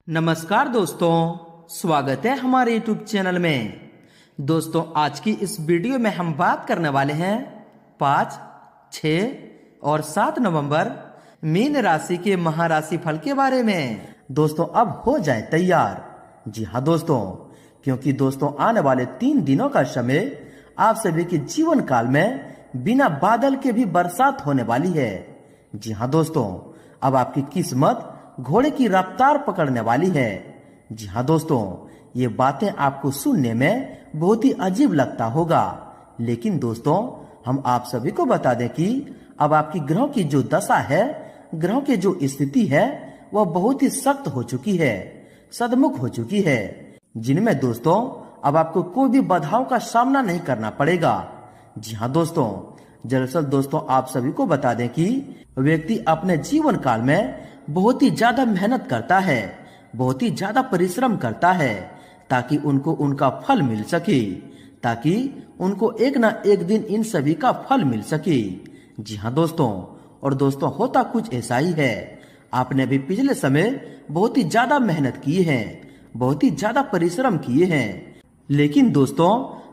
नमस्कार दोस्तों, स्वागत है हमारे YouTube चैनल में। दोस्तों, आज की इस वीडियो में हम बात करने वाले हैं 5, 6 और 7 नवंबर मीन राशि के महाराशि फल के बारे में। दोस्तों, अब हो जाए तैयार। जी हाँ दोस्तों, क्योंकि दोस्तों आने वाले 3 दिनों का समय आप सभी के जीवन काल में बिना बादल के भी बरसात होने वाली है। जी हाँ दोस्तों, अब आपकी किस्मत घोड़े की रफ्तार पकड़ने वाली है। जी हाँ दोस्तों, ये बातें आपको सुनने में बहुत ही अजीब लगता होगा, लेकिन दोस्तों हम आप सभी को बता दें कि अब आपकी ग्रहों की जो दशा है, ग्रहों की जो स्थिति है, वह बहुत ही सख्त हो चुकी है, सदमुख हो चुकी है, जिनमें दोस्तों अब आपको कोई भी बाधाओं का सामना नहीं करना पड़ेगा। जी हाँ दोस्तों, दरअसल दोस्तों आप सभी को बता दें कि व्यक्ति अपने जीवन काल में बहुत ही ज्यादा मेहनत करता है, बहुत ही ज्यादा परिश्रम करता है, ताकि उनको उनका फल मिल सके, ताकि उनको एक ना एक दिन इन सभी का फल मिल सके। जी हाँ दोस्तों, और दोस्तों होता कुछ ऐसा ही है। आपने भी पिछले समय बहुत ही ज्यादा मेहनत की है, बहुत ही ज्यादा परिश्रम किए हैं, लेकिन दोस्तों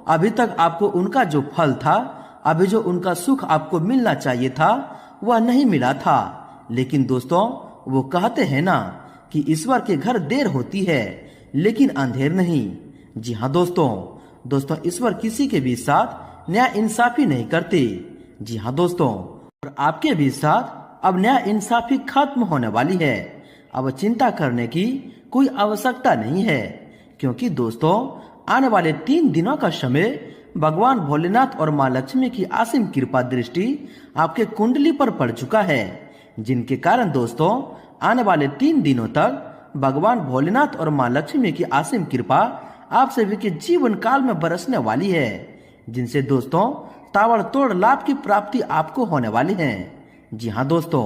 अभी तक आपको उनका जो फल था, अभी जो उनका सुख आपको मिलना चाहिए था, वह नहीं मिला था। लेकिन दोस्तों वो कहते हैं ना कि ईश्वर के घर देर होती है लेकिन अंधेर नहीं। जी हाँ दोस्तों ईश्वर किसी के भी साथ न्याय इंसाफी नहीं करते। जी हाँ दोस्तों, और आपके भी साथ अब न्याय इंसाफी खत्म होने वाली है। अब चिंता करने की कोई आवश्यकता नहीं है, क्योंकि दोस्तों आने वाले 3 दिनों का समय भगवान भोलेनाथ और माँ लक्ष्मी की असीम कृपा दृष्टि आपके कुंडली पर पड़ चुका है, जिनके कारण दोस्तों आने वाले 3 दिनों तक भगवान भोलेनाथ और माँ लक्ष्मी की असीम कृपा आप सभी के जीवन काल में बरसने वाली है, जिनसे दोस्तों ताबड़तोड़ लाभ की प्राप्ति आपको होने वाली है। जी हाँ दोस्तों,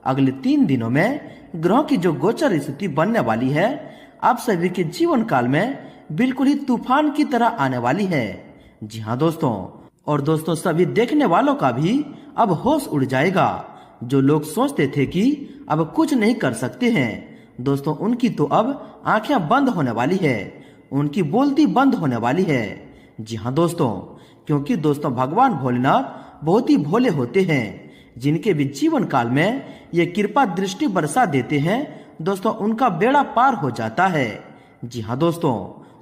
अगले 3 दिनों में ग्रहों की जो गोचर स्थिति बनने वाली है, आप सभी के जीवन काल में बिल्कुल ही तूफान की तरह आने वाली है। जी हाँ दोस्तों, और दोस्तों सभी देखने वालों का भी अब होश उड़ जाएगा। जो लोग सोचते थे कि अब कुछ नहीं कर सकते हैं, दोस्तों उनकी तो अब आंखें बंद होने वाली है, उनकी बोलती बंद होने वाली है। जी हाँ दोस्तों, क्योंकि दोस्तों भगवान भोलेनाथ बहुत ही भोले होते हैं, जिनके भी जीवन काल में ये कृपा दृष्टि बरसा देते हैं, दोस्तों उनका बेड़ा पार हो जाता है। जी हाँ दोस्तों,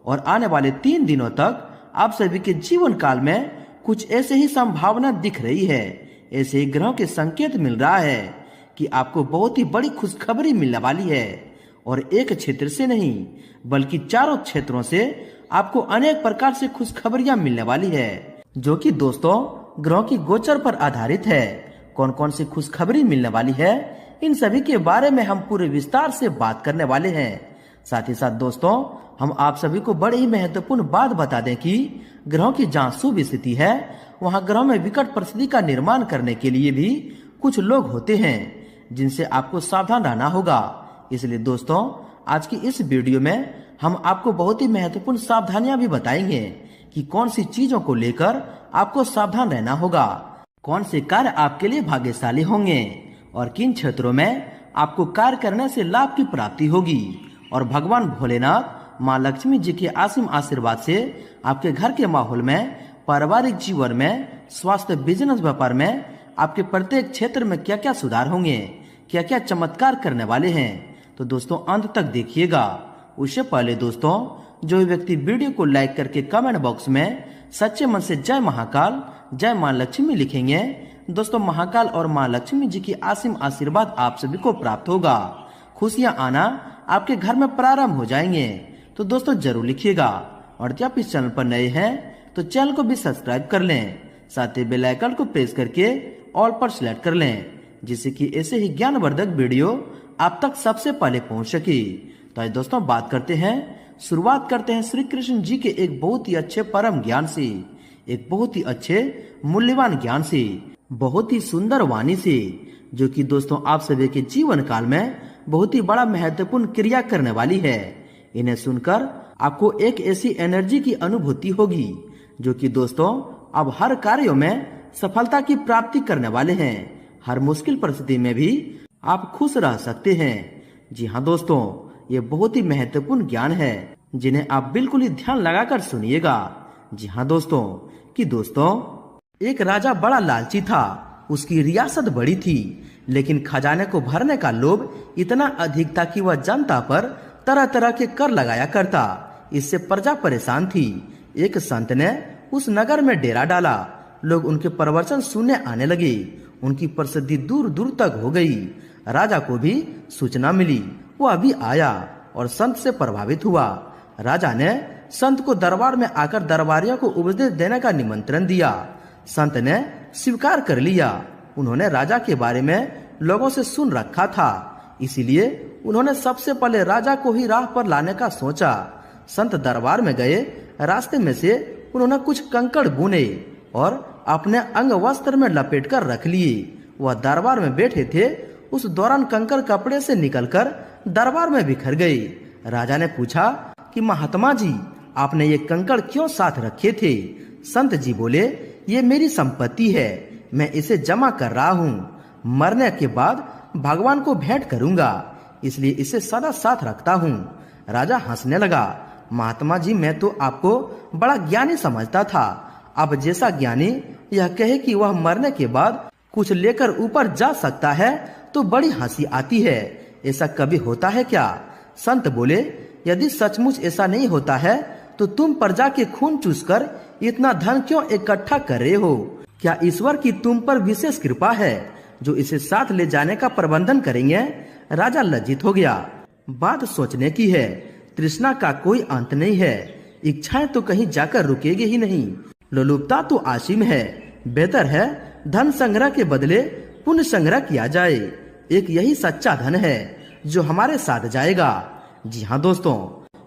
और आने वाले 3 दिनों तक आप सभी के जीवन काल में कुछ ऐसे ही संभावना दिख रही है, ऐसे ही ग्रहों के संकेत मिल रहा है कि आपको बहुत ही बड़ी खुशखबरी मिलने वाली है। और एक क्षेत्र से नहीं बल्कि चारों क्षेत्रों से आपको अनेक प्रकार से खुशखबरियां मिलने वाली है, जो कि दोस्तों ग्रहों की गोचर पर आधारित है। कौन कौन सी खुशखबरी मिलने वाली है, इन सभी के बारे में हम पूरे विस्तार से बात करने वाले हैं। साथ ही साथ दोस्तों हम आप सभी को बड़ी ही महत्वपूर्ण बात बता दें कि ग्रहों की जहाँ शुभ स्थिति है, वहाँ ग्रहों में विकट परिस्थिति का निर्माण करने के लिए भी कुछ लोग होते हैं, जिनसे आपको सावधान रहना होगा। इसलिए दोस्तों आज की इस वीडियो में हम आपको बहुत ही महत्वपूर्ण सावधानियां भी बताएंगे कि कौन सी चीजों को लेकर आपको सावधान रहना होगा, कौन से कार्य आपके लिए भाग्यशाली होंगे, और किन क्षेत्रों में आपको कार्य करने से लाभ की प्राप्ति होगी। और भगवान भोलेनाथ माँ लक्ष्मी जी के असीम आशीर्वाद से आपके घर के माहौल में, पारिवारिक जीवन में, स्वास्थ्य, बिजनेस, व्यापार में, आपके प्रत्येक क्षेत्र में क्या क्या सुधार होंगे, क्या क्या चमत्कार करने वाले हैं, तो दोस्तों अंत तक देखिएगा। उससे पहले दोस्तों जो व्यक्ति वीडियो को लाइक करके कमेंट बॉक्स में सच्चे मन से जय महाकाल, जय माँ लक्ष्मी लिखेंगे, दोस्तों महाकाल और माँ लक्ष्मी जी की असीम आशीर्वाद आप सभी को प्राप्त होगा, खुशियां आना आपके घर में प्रारंभ हो जाएंगे। तो दोस्तों जरूर लिखिएगा। और जब आप इस चैनल पर नए हैं तो चैनल को भी सब्सक्राइब कर लें, साथ ही बेल आइकन को प्रेस करके ऑल पर सिलेक्ट कर लें, जिससे कि ऐसे ही ज्ञानवर्धक वीडियो आप तक सबसे पहले पहुंच सके। तो आज दोस्तों बात करते हैं, शुरुआत करते हैं श्री कृष्ण जी के एक बहुत ही अच्छे परम ज्ञान से, एक बहुत ही अच्छे मूल्यवान ज्ञान से, बहुत ही सुंदर वाणी से, जो कि दोस्तों आप सभी के जीवन काल में बहुत ही बड़ा महत्वपूर्ण क्रिया करने वाली है। इन्हें सुनकर आपको एक ऐसी एनर्जी की अनुभूति होगी, जो कि दोस्तों अब हर कार्यों में सफलता की प्राप्ति करने वाले हैं। हर मुश्किल परिस्थिति में भी आप खुश रह सकते हैं। जी हाँ दोस्तों, ये बहुत ही महत्वपूर्ण ज्ञान है जिन्हें आप बिल्कुल ही ध्यान लगाकर सुनिएगा। जी हाँ दोस्तों, कि दोस्तों एक राजा बड़ा लालची था। उसकी रियासत बड़ी थी, लेकिन खजाने को भरने का लोभ इतना अधिक था कि वह जनता पर तरह तरह के कर लगाया करता। इससे प्रजा परेशान थी। एक संत ने उस नगर में डेरा डाला। लोग उनके प्रवचन सुनने आने लगे। उनकी प्रसिद्धि दूर दूर तक हो गई। राजा को भी सूचना मिली। वह भी आया और संत से प्रभावित हुआ। राजा ने संत को दरबार में आकर दरबारियों को उपदेश देने का निमंत्रण दिया। संत ने स्वीकार कर लिया। उन्होंने राजा के बारे में लोगों से सुन रखा था, इसीलिए उन्होंने सबसे पहले राजा को ही राह पर लाने का सोचा। संत दरबार में गए। रास्ते में से उन्होंने कुछ कंकड़ बुने और अपने अंग वस्त्र में लपेट कर रख लिए। वह दरबार में बैठे थे। उस दौरान कंकड़ कपड़े से निकलकर दरबार में बिखर गए। राजा ने पूछा कि महात्मा जी, आपने ये कंकड़ क्यों साथ रखे थे? संत जी बोले, ये मेरी संपत्ति है, मैं इसे जमा कर रहा हूँ। मरने के बाद भगवान को भेंट करूंगा, इसलिए इसे सदा साथ रखता हूँ। राजा हंसने लगा। महात्मा जी, मैं तो आपको बड़ा ज्ञानी समझता था। अब जैसा ज्ञानी यह कहे कि वह मरने के बाद कुछ लेकर ऊपर जा सकता है तो बड़ी हंसी आती है। ऐसा कभी होता है क्या? संत बोले, यदि सचमुच ऐसा नहीं होता है तो तुम प्रजा के खून चूसकर इतना धन क्यों इकट्ठा कर रहे हो? क्या ईश्वर की तुम पर विशेष कृपा है जो इसे साथ ले जाने का प्रबंधन करेंगे? राजा लज्जित हो गया। बात सोचने की है। तृष्णा का कोई अंत नहीं है। इच्छाएं तो कहीं जाकर रुकेगी ही नहीं। लोलुपता तो आसीम है। बेहतर है धन संग्रह के बदले पुण्य संग्रह किया जाए। एक यही सच्चा धन है जो हमारे साथ जाएगा। जी हाँ दोस्तों,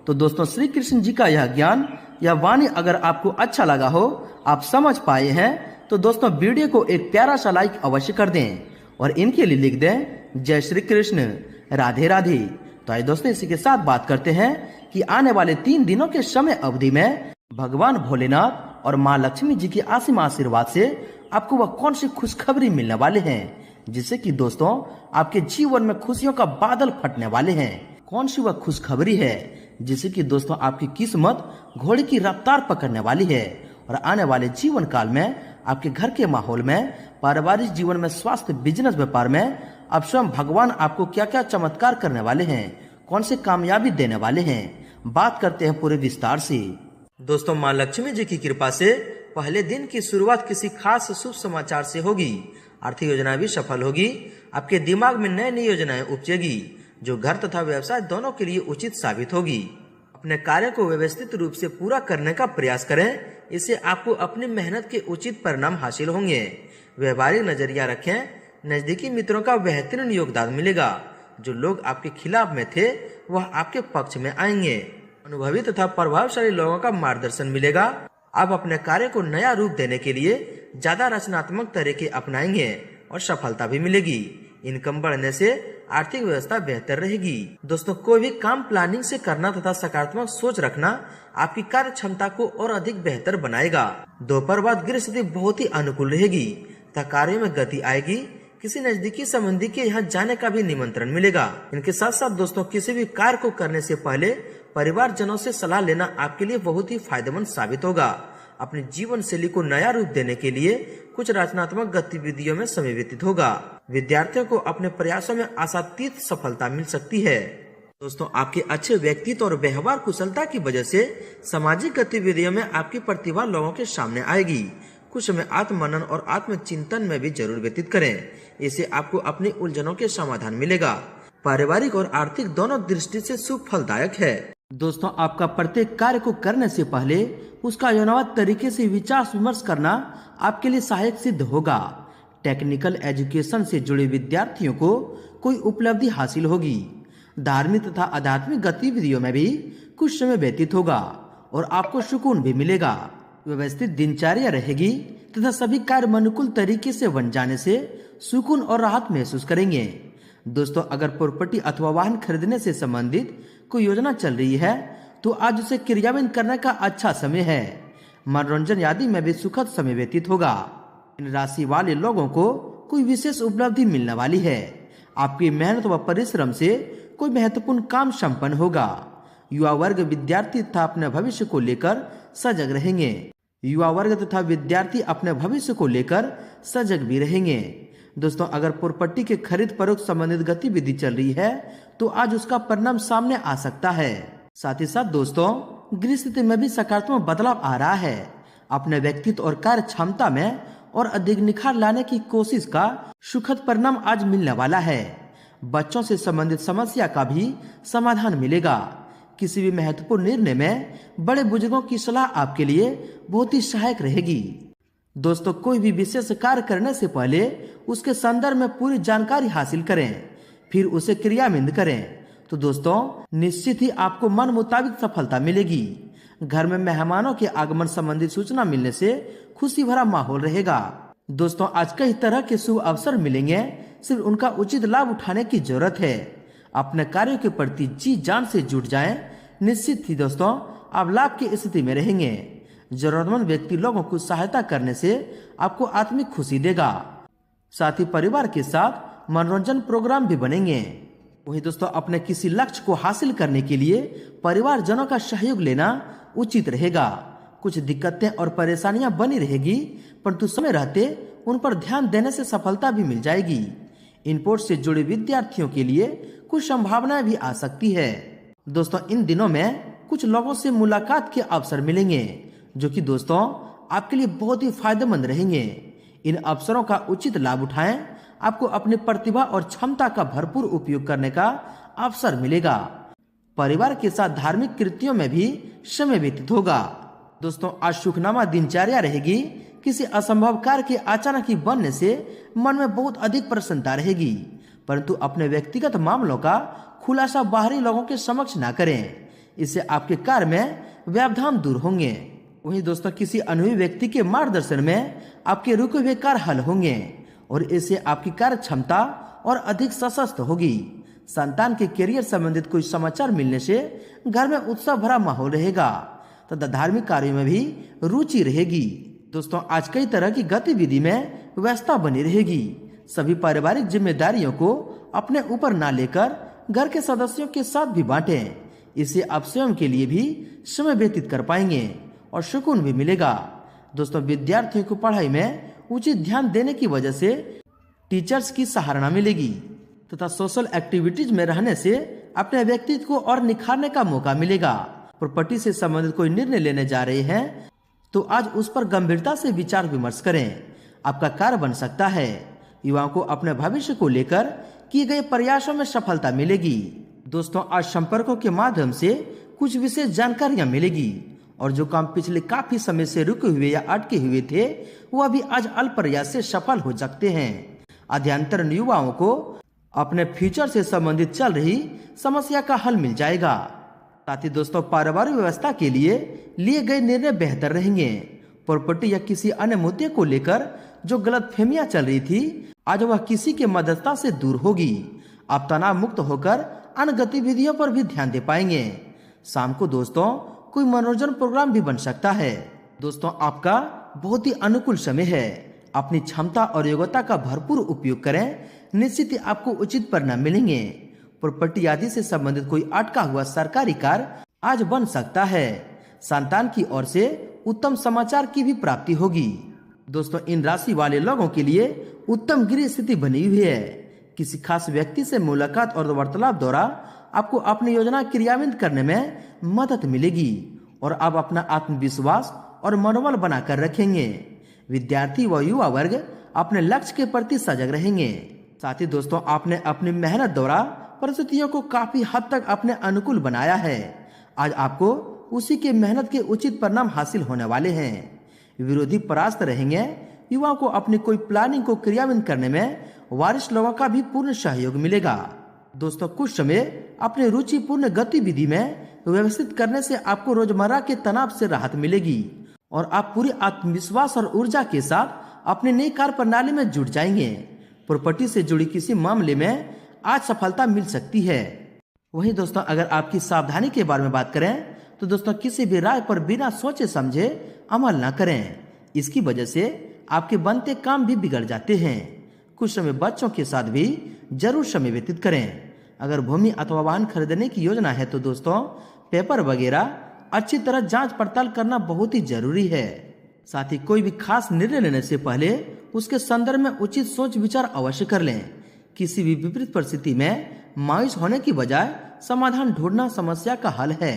तो दोस्तों श्री कृष्ण जी का यह ज्ञान या वाणी अगर आपको अच्छा लगा हो, आप समझ पाए हैं, तो दोस्तों वीडियो को एक प्यारा सा लाइक अवश्य कर दें और इनके लिए लिख दें जय श्री कृष्ण, राधे राधे। तो आइए दोस्तों इसी के साथ बात करते हैं कि आने वाले 3 दिनों के समय अवधि में भगवान भोलेनाथ और माँ लक्ष्मी जी के असीम आशीर्वाद से आपको वह कौन सी खुशखबरी मिलने वाले हैं जिससे कि दोस्तों आपके जीवन में खुशियों का बादल फटने वाले हैं। कौन सी वह खुशखबरी है जिससे कि दोस्तों आपकी किस्मत घोड़े की रफ्तार पकड़ने वाली है और आने वाले जीवन काल में आपके घर के माहौल में, पारिवारिक जीवन में, स्वास्थ्य, बिजनेस, व्यापार में अब स्वयं भगवान आपको क्या क्या चमत्कार करने वाले हैं, कौन से कामयाबी देने वाले हैं, बात करते हैं पूरे विस्तार से। दोस्तों माँ लक्ष्मी जी की कृपा से पहले दिन की शुरुआत किसी खास शुभ समाचार से होगी। आर्थिक योजना भी सफल होगी। आपके दिमाग में नई नई योजनाएं उपजेगी जो घर तथा व्यवसाय दोनों के लिए उचित साबित होगी। अपने कार्य को व्यवस्थित रूप से पूरा करने का प्रयास करें, इससे आपको अपनी मेहनत के उचित परिणाम हासिल होंगे। व्यवहारिक नजरिया रखें, नजदीकी मित्रों का बेहतरीन योगदान मिलेगा। जो लोग आपके खिलाफ में थे वह आपके पक्ष में आएंगे। अनुभवी तथा प्रभावशाली लोगों का मार्गदर्शन मिलेगा। आप अपने कार्य को नया रूप देने के लिए ज्यादा रचनात्मक तरीके अपनाएंगे और सफलता भी मिलेगी। इनकम बढ़ने से आर्थिक व्यवस्था बेहतर रहेगी। दोस्तों कोई भी काम प्लानिंग से करना तथा सकारात्मक सोच रखना आपकी कार्य क्षमता को और अधिक बेहतर बनाएगा। दोपहर बाद गृह स्थिति बहुत ही अनुकूल रहेगी तथा कार्य में गति आएगी। किसी नजदीकी संबंधी के यहाँ जाने का भी निमंत्रण मिलेगा। इनके साथ साथ दोस्तों किसी भी कार्य को करने से पहले परिवार जनों से सलाह लेना आपके लिए बहुत ही फायदेमंद साबित होगा। अपनी जीवन शैली को नया रूप देने के लिए कुछ रचनात्मक गतिविधियों में समय व्यतीत होगा। विद्यार्थियों को अपने प्रयासों में आशातीत सफलता मिल सकती है। दोस्तों आपके अच्छे व्यक्तित्व और व्यवहार कुशलता की वजह से सामाजिक गतिविधियों में आपकी प्रतिभा लोगों के सामने आएगी। कुछ समय आत्ममनन और आत्मचिंतन में भी जरूर व्यतीत करें, इससे आपको अपनी उलझनों के समाधान मिलेगा। पारिवारिक और आर्थिक दोनों दृष्टि से शुभ फलदायक है। दोस्तों आपका प्रत्येक कार्य को करने से पहले उसका योजनाबद्ध तरीके से विचार विमर्श करना आपके लिए सहायक सिद्ध होगा। टेक्निकल एजुकेशन से जुड़े विद्यार्थियों को कोई उपलब्धि हासिल होगी। धार्मिक तथा आध्यात्मिक गतिविधियों में भी कुछ समय व्यतीत होगा और आपको सुकून भी मिलेगा। व्यवस्थित दिनचर्या रहेगी तथा सभी कार्य अनुकूल तरीके से बन जाने से सुकून और राहत महसूस करेंगे। दोस्तों अगर प्रॉपर्टी अथवा वाहन खरीदने से संबंधित कोई योजना चल रही है तो आज उसे क्रियान्वयन करने का अच्छा समय है। मनोरंजन आदि में भी सुखद समय व्यतीत होगा। इन राशि वाले लोगों को कोई विशेष उपलब्धि मिलने वाली है। आपकी मेहनत व परिश्रम से कोई महत्वपूर्ण काम संपन्न होगा। युवा वर्ग विद्यार्थी तथा अपने भविष्य को लेकर सजग रहेंगे। युवा वर्ग तथा विद्यार्थी अपने भविष्य को लेकर सजग भी रहेंगे। दोस्तों, अगर प्रॉपर्टी के खरीद फरोख्त संबंधित गतिविधि चल रही है तो आज उसका परिणाम सामने आ सकता है। साथ ही साथ दोस्तों, गृह स्थिति में भी सकारात्मक बदलाव आ रहा है। अपने व्यक्तित्व और कार्य क्षमता में और अधिक निखार लाने की कोशिश का सुखद परिणाम आज मिलने वाला है। बच्चों से संबंधित समस्या का भी समाधान मिलेगा। किसी भी महत्वपूर्ण निर्णय में बड़े बुजुर्गों की सलाह आपके लिए बहुत ही सहायक रहेगी। दोस्तों, कोई भी विशेष कार्य करने से पहले उसके संदर्भ में पूरी जानकारी हासिल करें, फिर उसे क्रियान्वित करें। तो दोस्तों, निश्चित ही आपको मन मुताबिक सफलता मिलेगी। घर में मेहमानों के आगमन संबंधी सूचना मिलने से खुशी भरा माहौल रहेगा। दोस्तों, आज कई तरह के शुभ अवसर मिलेंगे, सिर्फ उनका उचित लाभ उठाने की जरूरत है। अपने कार्यों के प्रति जी जान से जुट जाएं। निश्चित ही दोस्तों, आप लाभ की स्थिति में रहेंगे। जरूरतमंद व्यक्ति लोगों को सहायता करने से आपको आत्मिक खुशी देगा। साथ ही परिवार के साथ मनोरंजन प्रोग्राम भी बनेंगे। वही दोस्तों, अपने किसी लक्ष्य को हासिल करने के लिए परिवारजनों का सहयोग लेना उचित रहेगा। कुछ दिक्कतें और परेशानियां बनी रहेगी, परंतु समय रहते उन पर ध्यान देने से सफलता भी मिल जाएगी। इनपुट से जुड़े विद्यार्थियों के लिए कुछ संभावनाएं भी आ सकती है। दोस्तों, इन दिनों में कुछ लोगों से मुलाकात के अवसर मिलेंगे, जो कि दोस्तों आपके लिए बहुत ही फायदेमंद रहेंगे। इन अवसरों का उचित लाभ उठाएं। आपको अपनी प्रतिभा और क्षमता का भरपूर उपयोग करने का अवसर मिलेगा। परिवार के साथ धार्मिक कृतियों में भी समय व्यतीत होगा। दोस्तों, आज सुखनामा दिनचर्या रहेगी। किसी असंभव कार्य के अचानक ही बनने से मन में बहुत अधिक प्रसन्नता रहेगी, परंतु अपने व्यक्तिगत मामलों का खुलासा बाहरी लोगों के समक्ष ना करें। इससे आपके कार्य में व्यवधान दूर होंगे। वहीं दोस्तों, किसी अनुभवी व्यक्ति के मार्गदर्शन में आपके रुके हुए कार्य हल होंगे और इससे आपकी कार्य क्षमता और अधिक सशक्त होगी। संतान के करियर संबंधित कोई समाचार मिलने से घर में उत्साह भरा माहौल रहेगा तथा धार्मिक कार्यों में भी रुचि रहेगी। दोस्तों, आज कई तरह की गतिविधि में व्यस्तता बनी रहेगी। सभी पारिवारिक जिम्मेदारियों को अपने ऊपर ना लेकर घर के सदस्यों के साथ भी बांटें। इससे आप स्वयं के लिए भी समय व्यतीत कर पाएंगे और सुकून भी मिलेगा। दोस्तों, विद्यार्थियों को पढ़ाई में उचित ध्यान देने की वजह से टीचर्स की सराहना मिलेगी तथा सोशल एक्टिविटीज में रहने से अपने व्यक्तित्व को और निखारने का मौका मिलेगा। प्रॉपर्टी से संबंधित कोई निर्णय लेने जा रहे हैं तो आज उस पर गंभीरता से विचार विमर्श करें। आपका कार्य बन सकता है। युवाओं को अपने भविष्य को लेकर किए गए प्रयासों में सफलता मिलेगी। दोस्तों, आज संपर्कों के माध्यम से कुछ विशेष जानकारियां मिलेगी और जो काम पिछले काफी समय से रुके हुए या अटके हुए थे वह भी आज अल्प प्रयास से सफल हो सकते हैं। अध्ययनरत युवाओं को अपने फ्यूचर से संबंधित चल रही समस्या का हल मिल जाएगा। साथ ही दोस्तों, पारिवारिक व्यवस्था के लिए गए निर्णय बेहतर रहेंगे। प्रॉपर्टी या किसी अन्य मुद्दे को लेकर जो गलतफहमियां चल रही थी, आज वह किसी के मददता से दूर होगी। आप तनाव मुक्त होकर अन्य गतिविधियों पर भी ध्यान दे पाएंगे। शाम को दोस्तों कोई मनोरंजन प्रोग्राम भी बन सकता है। दोस्तों, आपका बहुत ही अनुकूल समय है। अपनी क्षमता और योग्यता का भरपूर उपयोग करें। निश्चित ही आपको उचित परिणाम मिलेंगे। प्रॉपर्टी आदि से संबंधित कोई अटका हुआ सरकारी कार्य आज बन सकता है। संतान की ओर से उत्तम समाचार की भी प्राप्ति होगी। दोस्तों, इन राशि वाले लोगों के लिए उत्तम गृह स्थिति बनी हुई है। किसी खास व्यक्ति से मुलाकात और वार्तालाप द्वारा आपको अपनी योजना क्रियान्वित करने में मदद मिलेगी और आप अपना आत्मविश्वास और मनोबल बनाकर रखेंगे। विद्यार्थी व युवा वर्ग अपने लक्ष्य के प्रति सजग रहेंगे। साथ ही दोस्तों, आपने अपनी मेहनत द्वारा परिस्थितियों को काफी हद तक अपने अनुकूल बनाया है। आज आपको उसी के मेहनत के उचित परिणाम हासिल होने वाले हैं। विरोधी परास्त रहेंगे। युवाओं को अपनी कोई प्लानिंग को क्रियान्वित करने में वरिष्ठ लोगों का भी पूर्ण सहयोग मिलेगा। दोस्तों, कुछ समय अपने रुचिपूर्ण गतिविधि में व्यवस्थित करने से आपको रोजमर्रा के तनाव से राहत मिलेगी और आप पूरी आत्मविश्वास और ऊर्जा के साथ अपने नई कार्य प्रणाली में जुट जाएंगे। प्रॉपर्टी से जुड़ी किसी मामले में आज सफलता मिल सकती है। वहीं दोस्तों, अगर आपकी सावधानी के बारे में बात करें तो दोस्तों, किसी भी राय पर बिना सोचे समझे अमल न करें। इसकी वजह से आपके बनते काम भी बिगड़ जाते हैं। कुछ समय बच्चों के साथ भी जरूर समय व्यतीत करें। अगर भूमि अथवा वाहन खरीदने की योजना है तो दोस्तों पेपर वगैरह अच्छी तरह जांच पड़ताल करना बहुत ही जरूरी है। साथ ही कोई भी खास निर्णय लेने से पहले उसके संदर्भ में उचित सोच विचार अवश्य कर लें। किसी भी विपरीत परिस्थिति में मायूस होने की बजाय समाधान ढूंढना समस्या का हल है।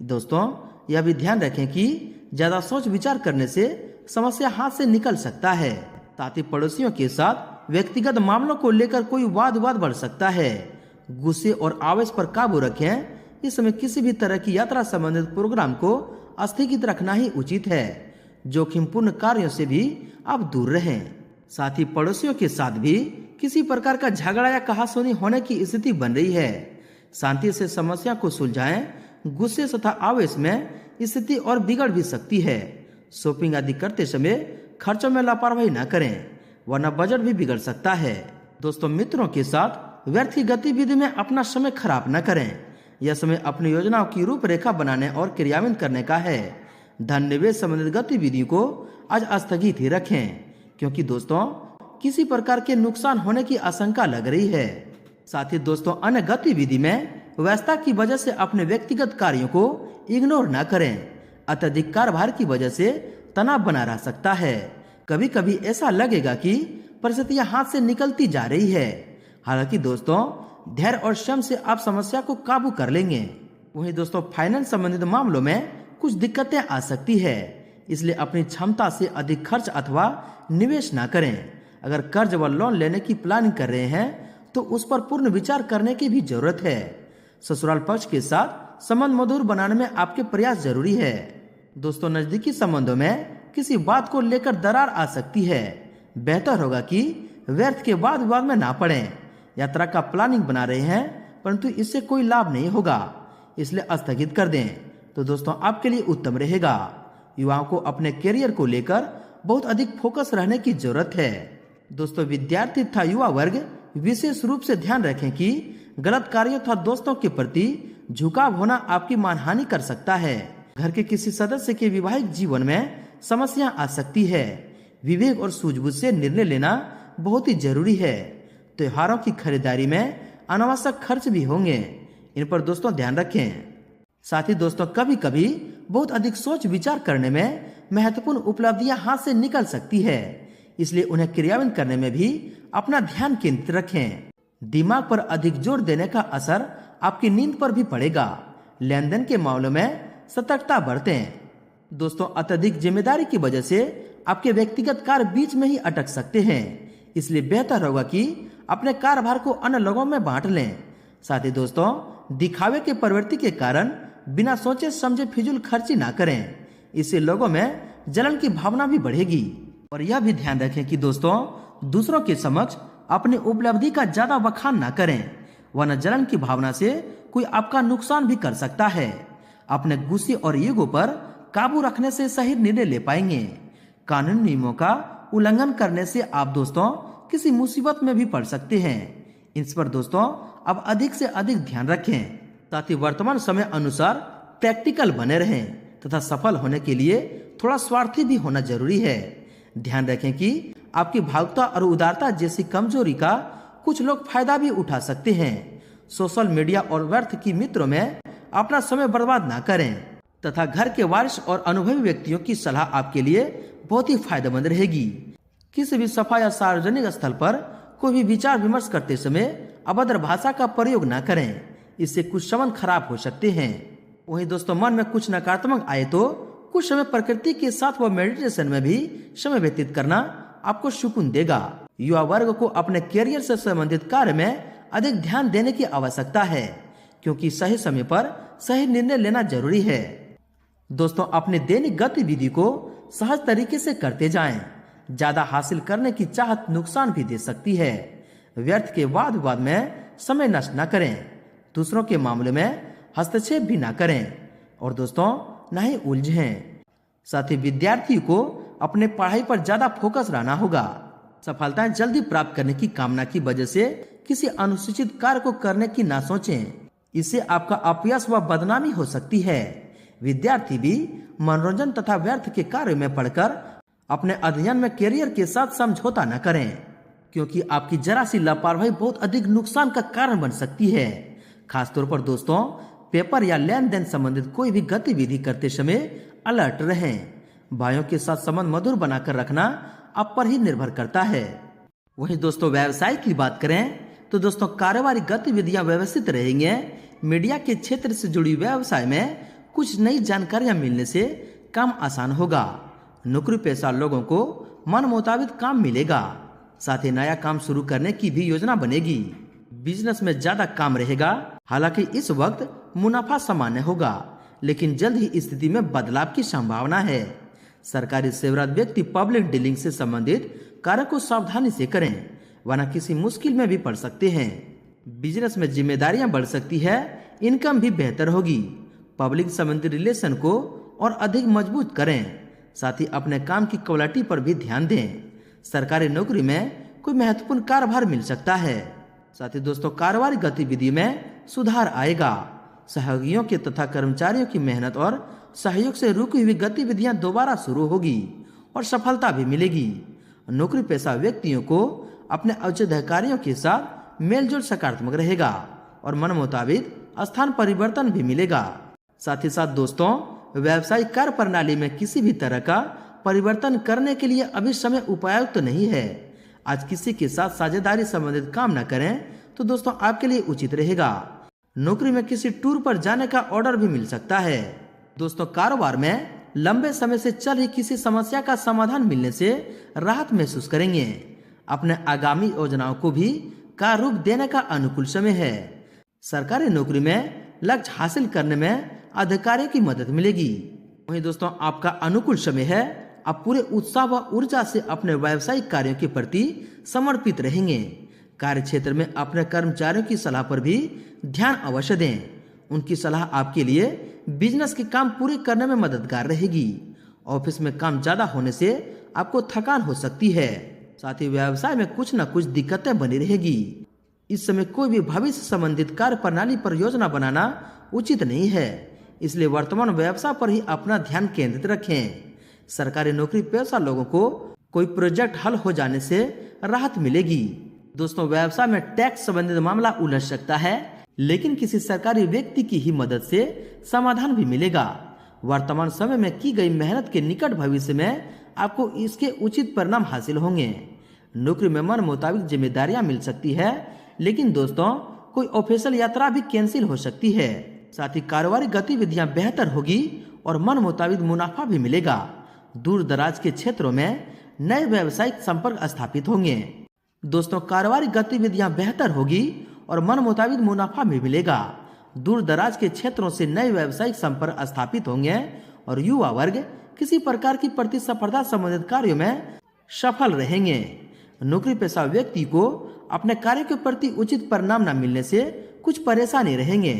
दोस्तों यह भी ध्यान रखें कि ज्यादा सोच विचार करने से समस्या हाथ से निकल सकता है। साथ ही पड़ोसियों के साथ व्यक्तिगत मामलों को लेकर कोई वाद विवाद बढ़ सकता है। गुस्से और आवेश पर काबू रखें। इस समय किसी भी तरह की यात्रा संबंधित प्रोग्राम को स्थगित रखना ही उचित है। जोखिमपूर्ण कार्यों से भी आप दूर रहें। साथ ही पड़ोसियों के साथ भी किसी प्रकार का झगड़ा या कहासुनी होने की स्थिति बन रही है। शांति से समस्या को सुलझाएं। गुस्से तथा आवेश में स्थिति और बिगड़ भी सकती है। शॉपिंग आदि करते समय खर्चों में लापरवाही न करें, वरना बजट भी बिगड़ सकता है। दोस्तों मित्रों के साथ व्यर्थ की गतिविधि में अपना समय खराब न करें। यह समय अपनी योजनाओं की रूपरेखा बनाने और क्रियान्वित करने का है। धन निवेश संबंधित गतिविधियों को आज स्थगित ही रखें, क्योंकि दोस्तों किसी प्रकार के नुकसान होने की आशंका लग रही है। साथ ही दोस्तों अन्य गतिविधि में व्यस्तता की वजह से अपने व्यक्तिगत कार्यों को इग्नोर न करें। अत्यधिक कार्यभार की वजह से तनाव बना रह सकता है। कभी कभी ऐसा लगेगा कि परिस्थितियां हाथ से निकलती जा रही है। हालांकि दोस्तों धैर्य और श्रम से आप समस्या को काबू कर लेंगे। वहीं दोस्तों फाइनेंस संबंधित मामलों में कुछ दिक्कतें आ सकती है, इसलिए अपनी क्षमता से अधिक खर्च अथवा निवेश न करें। अगर कर्ज व लोन लेने की प्लानिंग कर रहे हैं तो उस पर पूर्ण विचार करने की भी जरूरत है। ससुराल पक्ष के साथ संबंध मधुर बनाने में आपके प्रयास जरूरी है। दोस्तों नजदीकी संबंधों में किसी बात को लेकर दरार आ सकती है। बेहतर होगा कि व्यर्थ के वाद विवाद में ना पड़ें। यात्रा का प्लानिंग बना रहे हैं परंतु इससे कोई लाभ नहीं होगा, इसलिए स्थगित कर दें तो दोस्तों आपके लिए उत्तम रहेगा। युवाओं को अपने करियर को लेकर बहुत अधिक फोकस रहने की जरूरत है। दोस्तों विद्यार्थी तथा युवा वर्ग विशेष रूप से ध्यान रखें कि गलत कार्यों तथा दोस्तों के प्रति झुकाव होना आपकी मानहानि कर सकता है। घर के किसी सदस्य के वैवाहिक जीवन में समस्या आ सकती है। विवेक और सूझबूझ से निर्णय लेना बहुत ही जरूरी है। त्योहारों की खरीदारी में अनावश्यक खर्च भी होंगे, इन पर दोस्तों ध्यान रखें। साथ ही दोस्तों कभी कभी बहुत अधिक सोच विचार करने में महत्वपूर्ण उपलब्धियां हाथ से निकल सकती है, इसलिए उन्हें क्रियान्वित करने में भी अपना ध्यान केंद्रित रखें। दिमाग पर अधिक जोर देने का असर आपकी नींद पर भी पड़ेगा। लेन देन के मामलों में सतर्कता बरतें। दोस्तों अत्यधिक जिम्मेदारी की वजह से आपके व्यक्तिगत कार्य बीच में ही अटक सकते हैं, इसलिए बेहतर होगा कि अपने कार्यभार को अन्य लोगों में बांट लें। साथ ही दोस्तों दिखावे के प्रवृत्ति के कारण बिना सोचे समझे फिजूल खर्ची ना करें, इससे लोगों में जलन की भावना भी बढ़ेगी। और यह भी ध्यान रखें कि दोस्तों दूसरों के समक्ष अपनी उपलब्धि का ज्यादा बखान ना करें, वरना जलन की भावना से कोई आपका नुकसान भी कर सकता है। अपने गुस्से और ईगो पर काबू रखने से सही निर्णय ले पाएंगे। कानूनी नियमों का उल्लंघन करने से आप दोस्तों किसी मुसीबत में भी पड़ सकते हैं। इस पर दोस्तों अब अधिक से अधिक ध्यान रखें। साथ ही वर्तमान समय अनुसार प्रैक्टिकल बने रहें तथा सफल होने के लिए थोड़ा स्वार्थी भी होना जरूरी है। ध्यान रखें कि आपकी भावुकता और उदारता जैसी कमजोरी का कुछ लोग फायदा भी उठा सकते हैं। सोशल मीडिया और व्यर्थ की मित्रों में अपना समय बर्बाद ना करें तथा घर के वारिस और अनुभवी व्यक्तियों की सलाह आपके लिए बहुत ही फायदेमंद रहेगी। किसी भी सफा या सार्वजनिक स्थल पर कोई भी विचार विमर्श करते समय अभद्र भाषा का प्रयोग न करें, इससे कुछ संबंध खराब हो सकते हैं। वहीं दोस्तों मन में कुछ नकारात्मक आए तो कुछ समय प्रकृति के साथ व मेडिटेशन में भी समय व्यतीत करना आपको सुकून देगा। युवा वर्ग को अपने करियर से संबंधित कार्य में अधिक ध्यान देने की आवश्यकता है, क्योंकि सही समय पर सही निर्णय लेना जरूरी है। दोस्तों अपने दैनिक गतिविधि को सहज तरीके से करते जाएं। ज्यादा हासिल करने की चाहत नुकसान भी दे सकती है। व्यर्थ के वाद विवाद में समय नष्ट न करें, दूसरों के मामले में हस्तक्षेप भी ना करें और दोस्तों न ही उलझें। साथ ही विद्यार्थी को अपने पढ़ाई पर ज्यादा फोकस रहना होगा। सफलताएं जल्दी प्राप्त करने की कामना की वजह से किसी अनुचित कार्य को करने की ना सोचें, इससे आपका अपयश व बदनामी हो सकती है। विद्यार्थी भी मनोरंजन तथा व्यर्थ के कार्य में पढ़कर अपने अध्ययन में करियर के साथ समझौता न करें, क्योंकि आपकी जरा सी लापरवाही बहुत अधिक नुकसान का कारण बन सकती है। खासतौर पर दोस्तों, पेपर या लेन देन संबंधित कोई भी गतिविधि करते समय अलर्ट रहें। भाइयों के साथ संबंध मधुर बनाकर रखना आप पर ही निर्भर करता है। वहीं दोस्तों, व्यवसाय की बात करें तो दोस्तों, कारोबारी गतिविधियां व्यवस्थित रहेंगे। मीडिया के क्षेत्र से जुड़ी व्यवसाय में कुछ नई जानकारियां मिलने से काम आसान होगा। नौकरी पेशा लोगों को मन मुताबिक काम मिलेगा। साथ ही नया काम शुरू करने की भी योजना बनेगी। बिजनेस में ज्यादा काम रहेगा। हालांकि इस वक्त मुनाफा सामान्य होगा, लेकिन जल्द ही स्थिति में बदलाव की संभावना है। सरकारी सेवारत व्यक्ति पब्लिक डीलिंग से संबंधित कार्य को सावधानी से करें, वरना किसी मुश्किल में भी पड़ सकते हैं। बिजनेस में जिम्मेदारियां बढ़ सकती है, इनकम भी बेहतर होगी। पब्लिक संबंधी रिलेशन को और अधिक मजबूत करें। साथ ही अपने काम की क्वालिटी पर भी ध्यान दें। सरकारी नौकरी में कोई महत्वपूर्ण कार्यभार मिल सकता है। साथ ही दोस्तों, कारोबारी गतिविधि में सुधार आएगा। सहयोगियों के तथा कर्मचारियों की मेहनत और सहयोग से रुकी हुई गतिविधियां दोबारा शुरू होगी और सफलता भी मिलेगी। नौकरी पेशा व्यक्तियों को अपने उच्चाधिकारियों के साथ मेलजोल सकारात्मक रहेगा और मन मुताबिक स्थान परिवर्तन भी मिलेगा। साथ ही साथ दोस्तों, व्यावसायिक कार्य प्रणाली में किसी भी तरह का परिवर्तन करने के लिए अभी समय उपयुक्त नहीं है। आज किसी के साथ साझेदारी संबंधित काम न करें तो दोस्तों, आपके लिए उचित रहेगा। नौकरी में किसी टूर पर जाने का ऑर्डर भी मिल सकता है। दोस्तों, कारोबार में लंबे समय से चल रही किसी समस्या का समाधान मिलने से राहत महसूस करेंगे। अपने आगामी योजनाओं को भी कार्य रूप देने का अनुकूल समय है। सरकारी नौकरी में लक्ष्य हासिल करने में अधिकारियों की मदद मिलेगी। वहीं दोस्तों, आपका अनुकूल समय है। आप पूरे उत्साह व ऊर्जा से अपने व्यावसायिक कार्यों के प्रति समर्पित रहेंगे। कार्य क्षेत्र में अपने कर्मचारियों की सलाह पर भी ध्यान अवश्य दें। उनकी सलाह आपके लिए बिजनेस के काम पूरे करने में मददगार रहेगी। ऑफिस में काम ज्यादा होने से आपको थकान हो सकती है। साथ ही व्यवसाय में कुछ न कुछ दिक्कतें बनी रहेगी। इस समय कोई भी भविष्य संबंधित कार्य प्रणाली पर योजना बनाना उचित नहीं है, इसलिए वर्तमान व्यवसाय पर ही अपना ध्यान केंद्रित रखें। सरकारी नौकरी पेशा लोगों को कोई प्रोजेक्ट हल हो जाने से राहत मिलेगी। दोस्तों, व्यवसाय में टैक्स संबंधित मामला उलझ सकता है, लेकिन किसी सरकारी व्यक्ति की ही मदद से समाधान भी मिलेगा। वर्तमान समय में की गई मेहनत के निकट भविष्य में आपको इसके उचित परिणाम हासिल होंगे। नौकरी में मन मुताबिक जिम्मेदारियां मिल सकती है, लेकिन दोस्तों, कोई ऑफिशियल यात्रा भी कैंसिल हो सकती है। साथ ही कारोबारी गतिविधियां बेहतर होगी और मन मुताबिक मुनाफा भी मिलेगा। दूर दराज के क्षेत्रों में नए व्यावसायिक संपर्क स्थापित होंगे। दोस्तों, कारोबारी गतिविधियां बेहतर होगी और मन मुताबिक मुनाफा भी मिलेगा। दूर दराज के क्षेत्रों से नए व्यावसायिक संपर्क स्थापित होंगे और युवा वर्ग किसी प्रकार की प्रतिस्पर्धा संबंधित कार्यों में सफल रहेंगे। नौकरी पेशा व्यक्ति को अपने कार्य के प्रति उचित परिणाम न मिलने से कुछ परेशानी रहेंगे।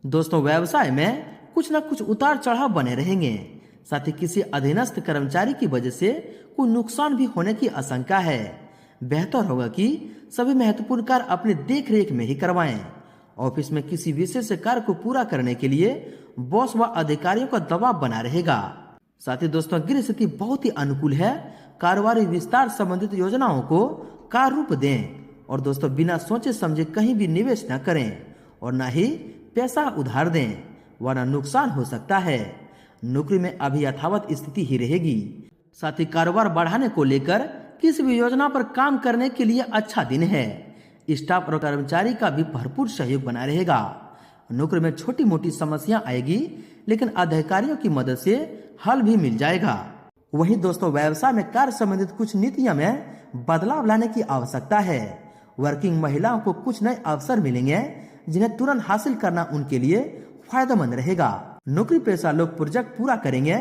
दोस्तों, व्यवसाय में कुछ न कुछ उतार चढ़ाव बने रहेंगे। साथ ही किसी अधीनस्थ कर्मचारी की वजह से कोई नुकसान भी होने की आशंका है। बेहतर होगा कि सभी महत्वपूर्ण कार्य अपने देख रेख में ही करवाएं। ऑफिस में किसी विशेष कार्य को पूरा करने के लिए बॉस व अधिकारियों का दबाव बना रहेगा। साथ ही दोस्तों, गृह स्थिति बहुत ही अनुकूल है। कारोबारी विस्तार संबंधित योजनाओं को कार्य रूप दें और दोस्तों, बिना सोचे समझे कहीं भी निवेश न करें और न ही पैसा उधार दें, वरना नुकसान हो सकता है। नौकरी में अभी यथावत स्थिति ही रहेगी। साथ ही कारोबार बढ़ाने को लेकर किसी भी योजना पर काम करने के लिए अच्छा दिन है। स्टाफ और कर्मचारी का भी भरपूर सहयोग बना रहेगा। नौकरी में छोटी मोटी समस्या आएगी, लेकिन अधिकारियों की मदद से हल भी मिल जाएगा। वहीं दोस्तों, व्यवसाय में कार्य संबंधित कुछ नीतियों में बदलाव लाने की आवश्यकता है। वर्किंग महिलाओं को कुछ नए अवसर मिलेंगे, जिन्हें तुरंत हासिल करना उनके लिए फायदेमंद रहेगा। नौकरी पेशा लोग प्रोजेक्ट पूरा करेंगे,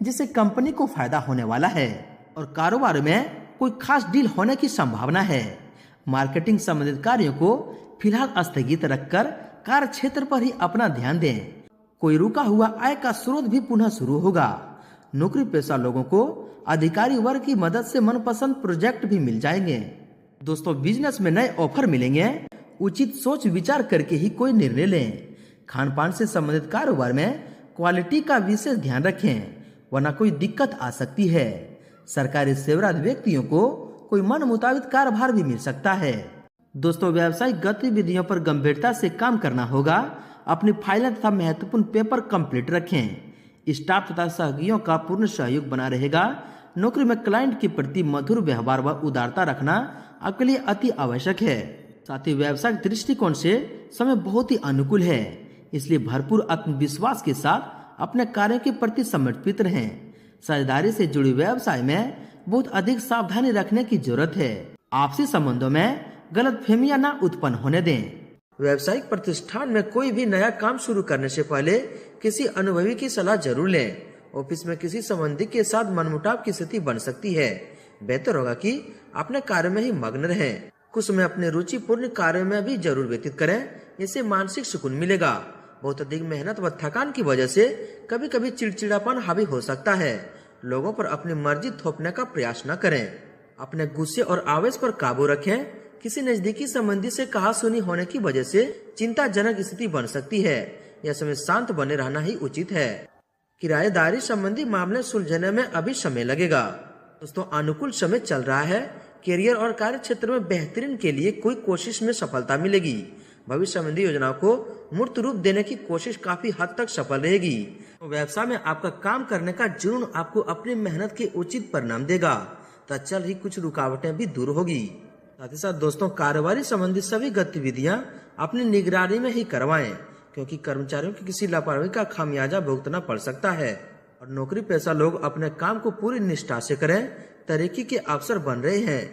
जिससे कंपनी को फायदा होने वाला है और कारोबार में कोई खास डील होने की संभावना है। मार्केटिंग संबंधित कार्यों को फिलहाल स्थगित रखकर कार्य क्षेत्र पर ही अपना ध्यान दें। कोई रुका हुआ आय का स्रोत भी पुनः शुरू होगा। नौकरी पेशा लोगों को अधिकारी वर्ग की मदद से मनपसंद प्रोजेक्ट भी मिल जाएंगे। दोस्तों, बिजनेस में नए ऑफर मिलेंगे। उचित सोच विचार करके ही कोई निर्णय लें। खान पान से संबंधित कारोबार में क्वालिटी का विशेष ध्यान रखें, वरना कोई दिक्कत आ सकती है। सरकारी सेवारत व्यक्तियों को कोई मन मुताबिक कार्यभार भी मिल सकता है। दोस्तों, व्यावसायिक गतिविधियों पर गंभीरता से काम करना होगा। अपनी फाइलें तथा महत्वपूर्ण पेपर कंप्लीट रखें। स्टाफ तथा सहयोगियों का पूर्ण सहयोग बना रहेगा। नौकरी में क्लाइंट के प्रति मधुर व्यवहार व उदारता रखना आपके लिए अति आवश्यक है। साथ ही व्यावसायिक दृष्टिकोण से समय बहुत ही अनुकूल है, इसलिए भरपूर आत्मविश्वास के साथ अपने कार्य के प्रति समर्पित रहें। साझेदारी से जुड़े व्यवसाय में बहुत अधिक सावधानी रखने की जरूरत है। आपसी संबंधों में गलतफहमियां ना उत्पन्न होने दें। व्यावसायिक प्रतिष्ठान में कोई भी नया काम शुरू करने से पहले किसी अनुभवी की सलाह जरूर लें। ऑफिस में किसी संबंधी के साथ मनमुटाव की स्थिति बन सकती है। बेहतर होगा कि अपने कार्य में ही मग्न रहें। कुछ समय अपने रुचिपूर्ण कार्य में भी जरूर व्यतीत करें, इससे मानसिक सुकून मिलेगा। बहुत अधिक मेहनत व थकान की वजह से कभी कभी चिड़चिड़ापन हावी हो सकता है। लोगों पर अपनी मर्जी थोपने का प्रयास न करें। अपने गुस्से और आवेश पर काबू रखें। किसी नजदीकी संबंधी से कहासुनी होने की वजह से चिंताजनक स्थिति बन सकती है। यह समय शांत बने रहना ही उचित है। किराएदारी संबंधी मामले सुलझने में अभी समय लगेगा। दोस्तों, अनुकूल समय चल रहा है। करियर और कार्य क्षेत्र में बेहतरीन के लिए कोई कोशिश में सफलता मिलेगी। भविष्य संबंधी योजनाओं को मूर्त रूप देने की कोशिश काफी हद तक सफल रहेगी। व्यवसाय में आपका काम करने का जुनून आपको अपनी मेहनत के उचित परिणाम देगा, तो चल रही कुछ रुकावटें भी दूर होगी। साथ ही साथ दोस्तों, कारोबारी संबंधी सभी गतिविधियां अपनी निगरानी में ही करवाएं, क्योंकि कर्मचारियों की किसी लापरवाही का खामियाजा भुगतना पड़ सकता है। और नौकरी पेशा लोग अपने काम को पूरी निष्ठा से करें, तरक्की के अवसर बन रहे हैं।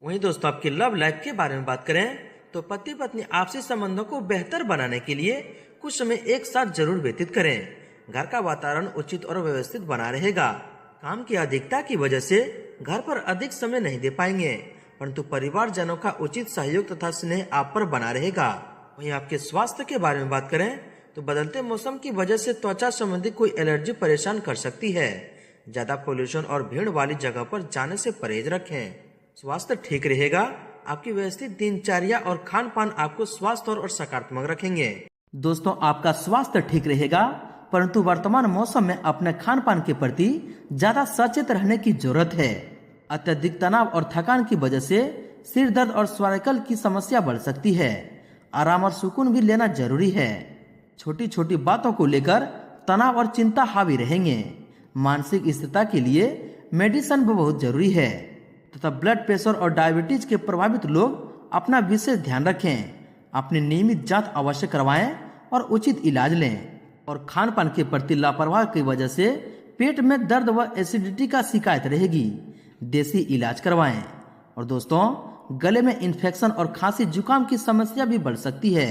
वहीं दोस्तों, आपकी लव लाइफ के बारे में बात करें तो पति पत्नी आपसी संबंधों को बेहतर बनाने के लिए कुछ समय एक साथ जरूर व्यतीत करें। घर का वातावरण उचित और व्यवस्थित बना रहेगा। काम की अधिकता की वजह से घर पर अधिक समय नहीं दे पाएंगे, परंतु परिवारजनों का उचित सहयोग तथा स्नेह आप पर बना रहेगा। वहीं आपके स्वास्थ्य के बारे में बात करें तो बदलते मौसम की वजह से त्वचा संबंधी कोई एलर्जी परेशान कर सकती है। ज्यादा पोल्यूशन और भीड़ वाली जगह पर जाने से परहेज रखें। स्वास्थ्य ठीक रहेगा। आपकी व्यवस्थित दिनचर्या और खान पान आपको स्वास्थ्य और सकारात्मक रखेंगे। दोस्तों, आपका स्वास्थ्य ठीक रहेगा, परंतु वर्तमान मौसम में अपने खान पान के प्रति ज्यादा सचेत रहने की जरूरत है। अत्यधिक तनाव और थकान की वजह से सिर दर्द और सर्वाइकल की समस्या बढ़ सकती है। आराम और सुकून भी लेना जरूरी है। छोटी छोटी बातों को लेकर तनाव और चिंता हावी रहेंगे। मानसिक स्थिरता के लिए मेडिसिन भी बहुत जरूरी है तथा ब्लड प्रेशर और डायबिटीज के प्रभावित लोग अपना विशेष ध्यान रखें। अपनी नियमित जांच अवश्य करवाएं और उचित इलाज लें। और खान पान के प्रति लापरवाही की वजह से पेट में दर्द व एसिडिटी का शिकायत रहेगी, देसी इलाज करवाएं। और दोस्तों, गले में इन्फेक्शन और खांसी जुकाम की समस्या भी बढ़ सकती है।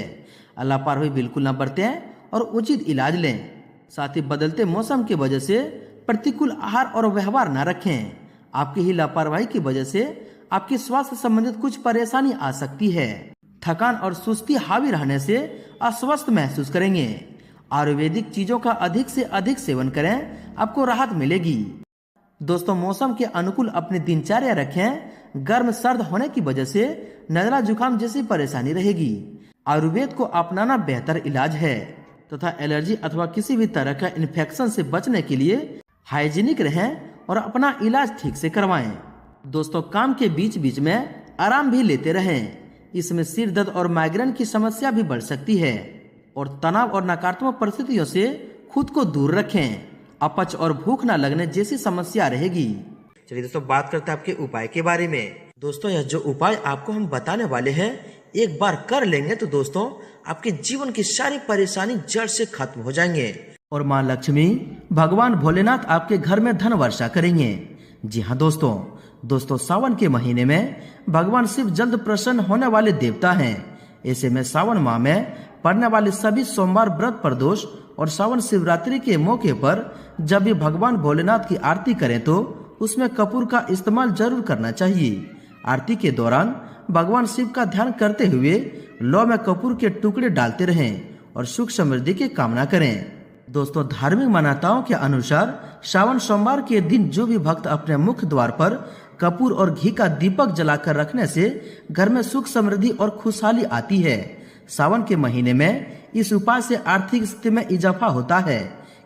लापरवाही बिल्कुल न बरतें और उचित इलाज लें। साथ ही बदलते मौसम की वजह से प्रतिकूल आहार और व्यवहार न रखें। आपकी ही लापरवाही की वजह से आपके स्वास्थ्य संबंधित कुछ परेशानी आ सकती है। थकान और सुस्ती हावी रहने से अस्वस्थ महसूस करेंगे। आयुर्वेदिक चीजों का अधिक से अधिक सेवन करें, आपको राहत मिलेगी। दोस्तों, मौसम के अनुकूल अपनी दिनचर्या रखें। गर्म सर्द होने की वजह से नजला जुकाम जैसी परेशानी रहेगी। आयुर्वेद को अपनाना बेहतर इलाज है तथा एलर्जी अथवा किसी भी तरह का इन्फेक्शन से बचने के लिए हाइजीनिक रहें और अपना इलाज ठीक से करवाएं। दोस्तों, काम के बीच बीच में आराम भी लेते रहें। इसमें सिर दर्द और माइग्रेन की समस्या भी बढ़ सकती है। और तनाव और नकारात्मक परिस्थितियों से खुद को दूर रखें। अपच और भूख न लगने जैसी समस्या रहेगी। चलिए दोस्तों, बात करते हैं आपके उपाय के बारे में। दोस्तों, यह जो उपाय आपको हम बताने वाले हैं, एक बार कर लेंगे तो दोस्तों आपके जीवन की सारी परेशानी जड़ से खत्म हो जाएंगे और माँ लक्ष्मी भगवान भोलेनाथ आपके घर में धन वर्षा करेंगे। जी हाँ दोस्तों, सावन के महीने में भगवान शिव जल्द प्रसन्न होने वाले देवता हैं। ऐसे में सावन माह में पड़ने वाले सभी सोमवार, व्रत, प्रदोष और सावन शिवरात्रि के मौके पर जब भी भगवान भोलेनाथ की आरती करें तो उसमें कपूर का इस्तेमाल जरूर करना चाहिए। आरती के दौरान भगवान शिव का ध्यान करते हुए लौ में कपूर के टुकड़े डालते रहें और सुख समृद्धि की कामना करें। दोस्तों, धार्मिक मान्यताओं के अनुसार सावन सोमवार के दिन जो भी भक्त अपने मुख्य द्वार पर कपूर और घी का दीपक जलाकर रखने से घर में सुख समृद्धि और खुशहाली आती है। सावन के महीने में इस उपाय से आर्थिक स्थिति में इजाफा होता है,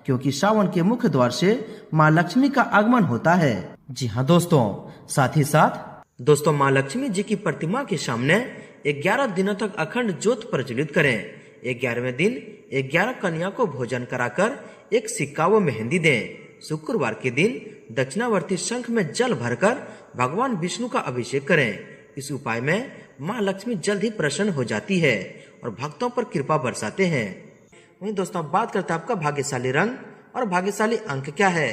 क्योंकि सावन के मुख्य द्वार से माँ लक्ष्मी का आगमन होता है। जी हाँ दोस्तों, साथ ही साथ दोस्तों माँ लक्ष्मी जी की प्रतिमा के सामने 11 दिनों तक अखंड ज्योत प्रज्वलित करें। 11वें दिन 11 कन्या को भोजन कराकर एक सिक्का व मेहंदी दें। शुक्रवार के दिन दक्षिणावर्ती शंख में जल भरकर भगवान विष्णु का अभिषेक करें। इस उपाय में माँ लक्ष्मी जल्द ही प्रसन्न हो जाती है और भक्तों पर कृपा बरसाते हैं। वहीं दोस्तों बात करते हैं आपका भाग्यशाली रंग और भाग्यशाली अंक क्या है।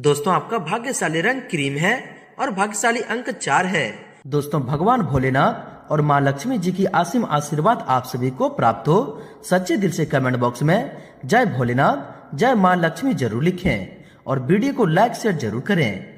दोस्तों आपका भाग्यशाली रंग क्रीम है और भाग्यशाली अंक 4 है। दोस्तों भगवान भोलेनाथ और माँ लक्ष्मी जी की असीम आशीर्वाद आप सभी को प्राप्त हो। सच्चे दिल से कमेंट बॉक्स में जय भोलेनाथ जय माँ लक्ष्मी जरूर लिखें और वीडियो को लाइक शेयर जरूर करें।